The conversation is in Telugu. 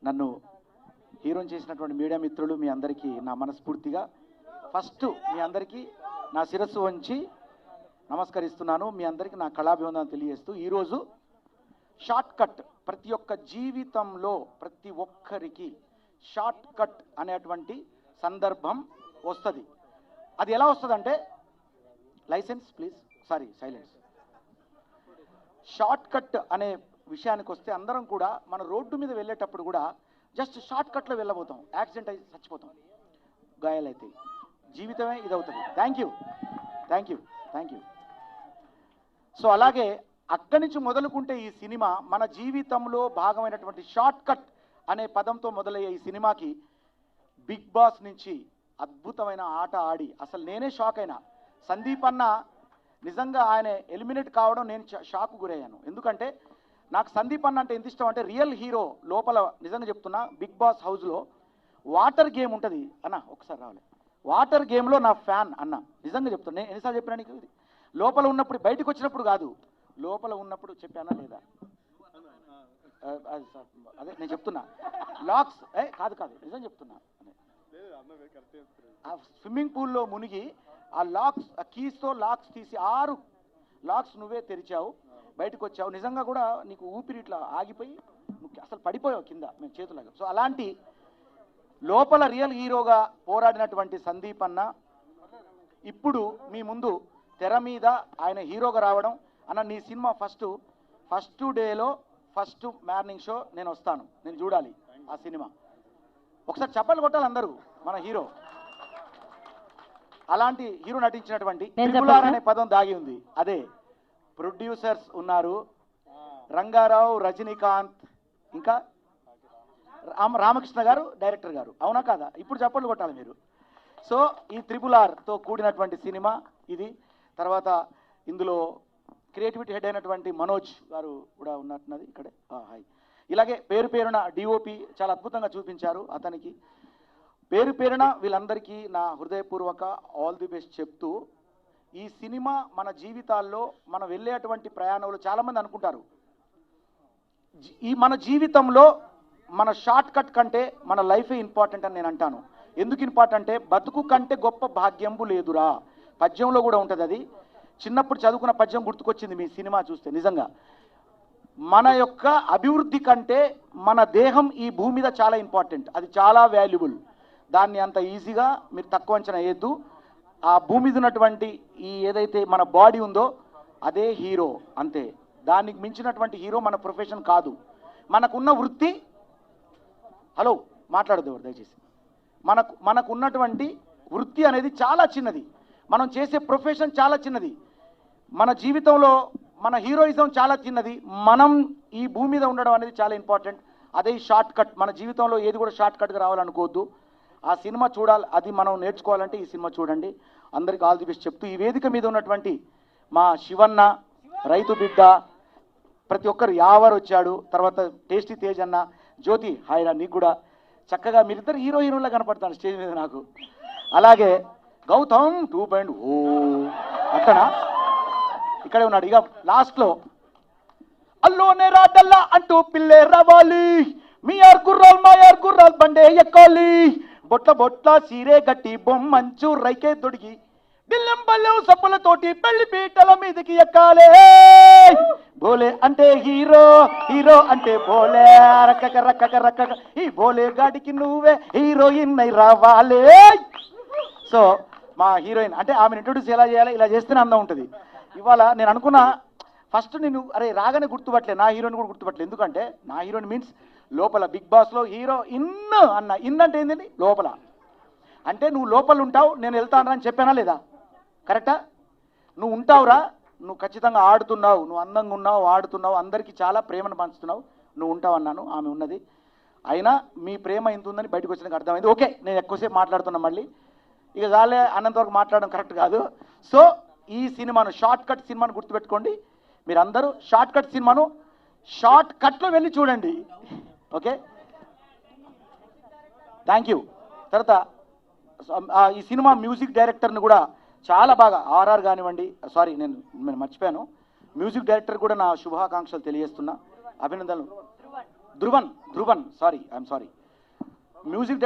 నన్ను హీరోని చేసినటువంటి మీడియా మిత్రులు మీ అందరికీ నా మనస్ఫూర్తిగా ఫస్ట్ మీ అందరికీ నా శిరస్సు వంచి నమస్కరిస్తున్నాను. మీ అందరికీ నా కళాభివందనం తెలియజేస్తూ ఈరోజు షార్ట్ కట్ ప్రతి ఒక్క జీవితంలో ప్రతి ఒక్కరికి షార్ట్ కట్ అనేటువంటి సందర్భం వస్తుంది. అది ఎలా వస్తుందంటే licence please silence. Short cut అనే విషయానికి వస్తే అందరం కూడా మన రోడ్డు మీద వెళ్ళేటప్పుడు కూడా జస్ట్ షార్ట్ కట్లో వెళ్ళబోతాం, యాక్సిడెంట్ అయి చచ్చిపోతాం, గాయాలైతే జీవితమే ఇదవుతుంది. Thank you. సో అలాగే అక్కడి నుంచి మొదలుకుంటే ఈ సినిమా మన జీవితంలో భాగమైనటువంటి షార్ట్ కట్ అనే పదంతో మొదలయ్యే ఈ సినిమాకి బిగ్ బాస్ నుంచి అద్భుతమైన ఆట ఆడి అసలు నేనే షాక్ అయినా. సందీప్ అన్న నిజంగా ఆయన ఎలిమినేట్ కావడం నేను షాక్ గురయ్యాను. ఎందుకంటే నాకు సందీప్ అన్న అంటే ఎంత ఇష్టం అంటే రియల్ హీరో లోపల నిజంగా చెప్తున్నా. బిగ్ బాస్ హౌస్లో వాటర్ గేమ్ ఉంటుంది అన్న, ఒకసారి రావాలి. వాటర్ గేమ్లో నా ఫ్యాన్ అన్న, నిజంగా చెప్తున్నా. నేను ఎన్నిసార్లు చెప్పినా నీకు, ఇది లోపల ఉన్నప్పుడు బయటకు వచ్చినప్పుడు కాదు, లోపల ఉన్నప్పుడు చెప్పానా లేదా? అదే నేను చెప్తున్నా. లాక్స్ కాదు నిజం చెప్తున్నా. ఆ స్విమ్మింగ్ పూల్లో మునిగి ఆ లాక్స్, ఆ కీస్తో లాక్స్ తీసి 6 లాక్స్ నువ్వే తెరిచావు, బయటకు వచ్చావు. నిజంగా కూడా నీకు ఊపిరి ఇట్లా ఆగిపోయి అసలు పడిపోయావు కింద మేము చేతులాగా. సో అలాంటి లోపల రియల్ హీరోగా పోరాడినటువంటి సందీప్ అన్న ఇప్పుడు మీ ముందు తెర మీద ఆయన హీరోగా రావడం. అన్న నీ సినిమా ఫస్ట్ డేలో ఫస్ట్ మార్నింగ్ షో నేను వస్తాను, నేను చూడాలి ఆ సినిమా. ఒకసారి చప్పట్లు కొట్టాలి అందరూ. మన హీరో అలాంటి హీరో నటించినటువంటి త్రిపులార్ అనే పదం దాగి ఉంది. అదే ప్రొడ్యూసర్స్ ఉన్నారు, రంగారావు, రజనీకాంత్, ఇంకా రామకృష్ణ గారు డైరెక్టర్ గారు, అవునా కాదా? ఇప్పుడు చప్పట్లు కొట్టాలి మీరు. సో ఈ త్రిపులార్తో కూడినటువంటి సినిమా ఇది. తర్వాత ఇందులో క్రియేటివిటీ హెడ్ అయినటువంటి మనోజ్ గారు కూడా ఉన్నట్టున్నది ఇక్కడే. హాయ్. ఇలాగే పేరున డిఓపి చాలా అద్భుతంగా చూపించారు. అతనికి పేరున వీళ్ళందరికీ నా హృదయపూర్వక ఆల్ ది బెస్ట్ చెప్తూ, ఈ సినిమా మన జీవితాల్లో మనం వెళ్ళేటువంటి ప్రయాణంలో చాలామంది అనుకుంటారు ఈ మన జీవితంలో మన షార్ట్ కట్ కంటే మన లైఫే ఇంపార్టెంట్ అని నేను అంటాను. ఎందుకు ఇంపార్టెంట్ అంటే బతుకు కంటే గొప్ప భాగ్యంబు లేదురా, పద్యంలో కూడా ఉంటుంది. అది చిన్నప్పుడు చదువుకున్న పద్యం గుర్తుకొచ్చింది మీ సినిమా చూస్తే. నిజంగా మన యొక్క అభివృద్ధి కంటే మన దేహం ఈ భూమి మీద చాలా ఇంపార్టెంట్, అది చాలా వాల్యుబుల్. దాన్ని అంత ఈజీగా మీరు తక్కువ అంచనా వేయద్దు. ఆ భూమి మీద ఉన్నటువంటి ఈ ఏదైతే మన బాడీ ఉందో అదే హీరో, అంతే. దానికి మించినటువంటి హీరో మన ప్రొఫెషన్ కాదు. మనకున్న వృత్తి, హలో మాట్లాడదు ఎవరు దయచేసి, మనకున్నటువంటి వృత్తి అనేది చాలా చిన్నది, మనం చేసే ప్రొఫెషన్ చాలా చిన్నది, మన జీవితంలో మన హీరోయిజం చాలా చిన్నది. మనం ఈ భూమి మీద ఉండడం అనేది చాలా ఇంపార్టెంట్. అదే షార్ట్ కట్. మన జీవితంలో ఏది కూడా షార్ట్ కట్గా రావాలనుకోవద్దు. ఆ సినిమా చూడాలి, అది మనం నేర్చుకోవాలంటే ఈ సినిమా చూడండి. అందరికీ ఆల్ ది బెస్ట్ చెప్తూ, ఈ వేదిక మీద ఉన్నటువంటి మా శివన్న, రైతు బిడ్డ, ప్రతి ఒక్కరు యావర్ వచ్చాడు, తర్వాత టేస్టీ తేజ్ అన్న, జ్యోతి హాయ్ రా, నీకు కూడా చక్కగా మీరిద్దరు హీరోయిన్లా కనపడతాను స్టేజ్ మీద నాకు. అలాగే గౌతమ్ 2.0 అక్కడ ఇక్కడే ఉన్నాడు. ఇక లాస్ట్లో అల్లోనే రాడల్లా అంటూ పిల్లే రావాలి, మీ ఆర్ గుర్రాల్ బండే ఎక్కాలి, బొట్ల సీరే గట్టి బొమ్మంచు రైకే దొడిగి బిల్లం బల్లెం సప్పులతోటి పెళ్లి పీటల మీదకి ఎక్కాలే. బోలే అంటే హీరో అంటే బోలే, రక్కక ఈ బోలే గాడికి నువ్వే హీరోయిన్ అయి రావాలే. సో మా హీరోయిన్ అంటే ఆమెను ఇంట్రొడ్యూస్ ఎలా చేయాలి, ఇలా చేస్తేనే అందం ఉంటుంది. ఇవాళ నేను అనుకున్నా ఫస్ట్ నేను రాగానే గుర్తుపట్టలే, నా హీరోయిన్ కూడా గుర్తుపట్టలే. ఎందుకంటే నా హీరోయిన్ మీన్స్ లోపల బిగ్ బాస్లో హీరో ఇన్ అంటే ఏంటండి లోపల, అంటే నువ్వు లోపల ఉంటావు, నేను వెళ్తాను అని చెప్పానా లేదా? కరెక్టా? నువ్వు ఉంటావురా, నువ్వు ఖచ్చితంగా ఆడుతున్నావు, నువ్వు అందంగా ఉన్నావు, ఆడుతున్నావు, అందరికీ చాలా ప్రేమను పంచుతున్నావు, నువ్వు ఉంటావు అన్నాను. ఆమె ఉన్నది. అయినా మీ ప్రేమ ఇంత ఉందని బయటకు వచ్చినాక అర్థమైంది. ఓకే, నేను ఎక్కువసేపు మాట్లాడుతున్నా, మళ్ళీ ఇక చాలే అన్నంత వరకు మాట్లాడడం కరెక్ట్ కాదు. సో ఈ సినిమాను షార్ట్ కట్ సినిమాను గుర్తుపెట్టుకోండి. మీరందరూ షార్ట్ కట్ సినిమాను షార్ట్ కట్లో వెళ్ళి చూడండి. Okay, thank you. తర్వాత ఈ సినిమా మ్యూజిక్ డైరెక్టర్ని కూడా చాలా బాగా ఆర్ఆర్ కానివ్వండి, సారీ నేను మర్చిపోయాను, మ్యూజిక్ డైరెక్టర్ కూడా నా శుభాకాంక్షలు తెలియజేస్తున్నా, అభినందనలు. Dhruvan Dhruvan, sorry I'm sorry, music